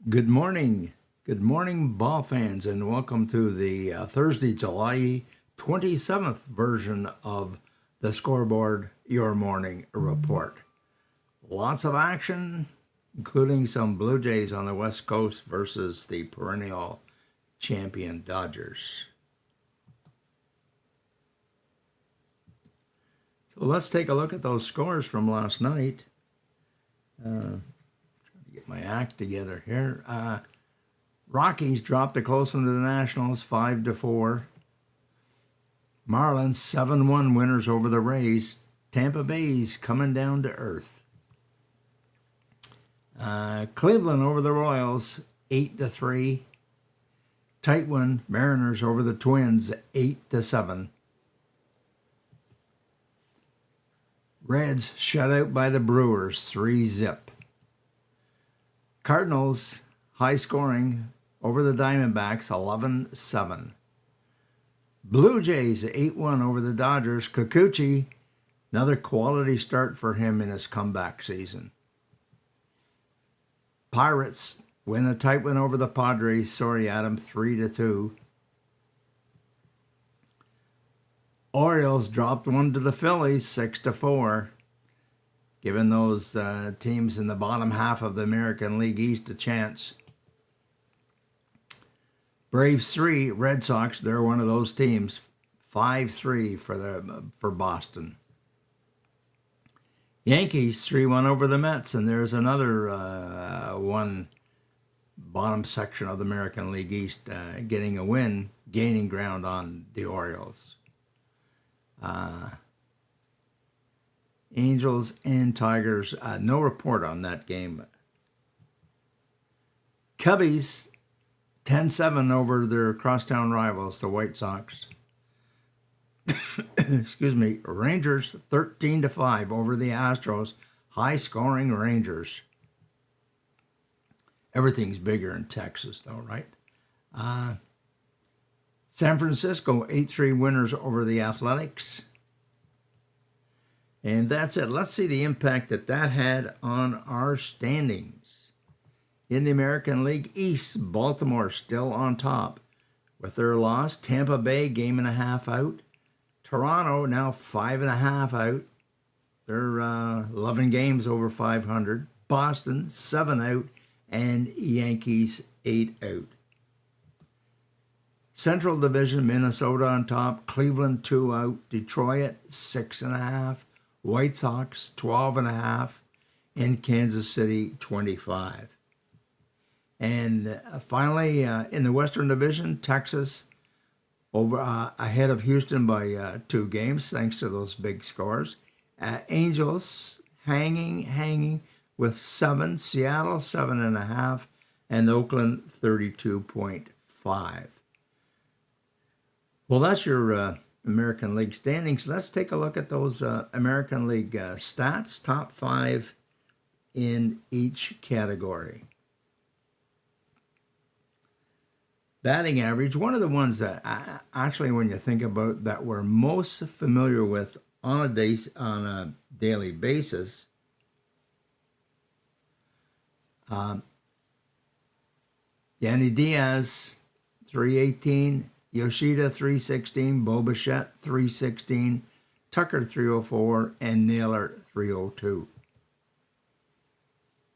Good morning. Good morning, ball fans, and welcome to the Thursday, July 27th version of the Scoreboard, your morning report. Lots of action, including some Blue Jays on the West Coast versus the perennial champion Dodgers. So let's take a look at those scores from last night. Get my act together here. Rockies dropped a close one to the Nationals, 5-4. Marlins 7-1 winners over the Rays. Tampa Bay's coming down to earth. Cleveland over the Royals, 8-3. Tight one, Mariners over the Twins, 8-7. Reds shut out by the Brewers, 3-zip. Cardinals, high scoring, over the Diamondbacks, 11-7. Blue Jays, 8-1 over the Dodgers. Kikuchi, another quality start for him in his comeback season. Pirates win a tight win over the Padres. Sorry, Adam, 3-2. Orioles dropped one to the Phillies, 6-4. Giving those teams in the bottom half of the American League East a chance. Braves 3, Red Sox, they're one of those teams, 5-3 for Boston. Yankees 3-1 over the Mets, and there's another one bottom section of the American League East getting a win, gaining ground on the Orioles. Angels and Tigers, no report on that game. Cubbies 10-7 over their crosstown rivals, the White Sox. Excuse me. Rangers 13-5 over the Astros. High-scoring Rangers. Everything's bigger in Texas, though, right? San Francisco 8-3 winners over the Athletics. And that's it. Let's see the impact that had on our standings. In the American League East, Baltimore still on top. With their loss, Tampa Bay game and a half out. Toronto now 5.5 out. They're 11 games over 500. Boston 7 out. And Yankees 8 out. Central Division, Minnesota on top. Cleveland 2 out. Detroit 6.5. White Sox 12.5, and Kansas City 25. And finally, in the Western Division, Texas over ahead of Houston by 2 games, thanks to those big scores. Angels hanging with 7, Seattle 7.5, and Oakland 32.5. Well, that's your American League standings. Let's take a look at those American League stats, top 5 in each category. Batting average, one of the ones that actually, when you think about that, we're most familiar with on a daily basis. Yandy Diaz, 318. Yoshida 316, Bo Bichette 316, Tucker 304, and Naylor 302.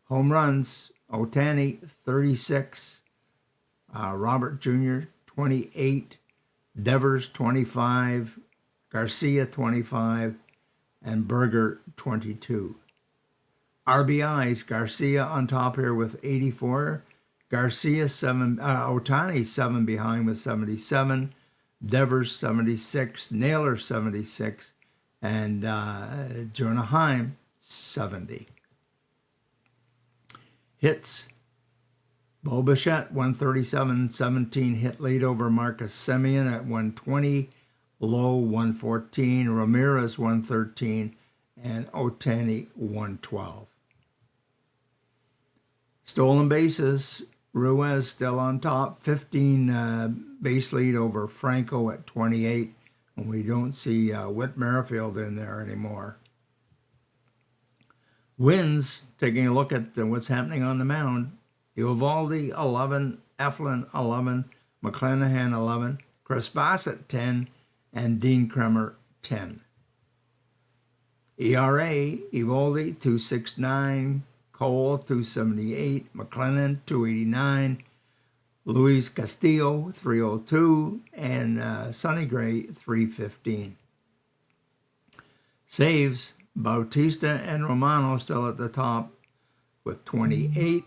Home runs, Ohtani 36, Robert Jr. 28, Devers 25, Garcia 25, and Berger 22. RBIs, Garcia on top here with 84. Garcia 7, Ohtani 7 behind with 77, Devers 76, Naylor 76, and Jonah Heim 70. Hits, Bo Bichette 137, 17 hit lead over Marcus Semien at 120, Lowe 114, Ramirez 113, and Ohtani 112. Stolen bases, Ruiz still on top, 15 base lead over Franco at 28, and we don't see Whit Merrifield in there anymore. Wins, taking a look at what's happening on the mound, Eovaldi 11, Eflin 11, McClanahan 11, Chris Bassett 10, and Dean Kremer 10. ERA, Eovaldi 269, Cole 278, McLennan 289, Luis Castillo 302, and Sonny Gray 315. Saves, Bautista and Romano still at the top with 28,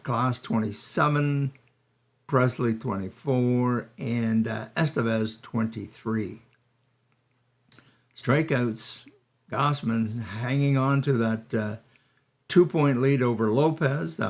Klaus 27, Presley 24, and Estevez 23. Strikeouts, Gossman hanging on to that 2-point lead over Lopez.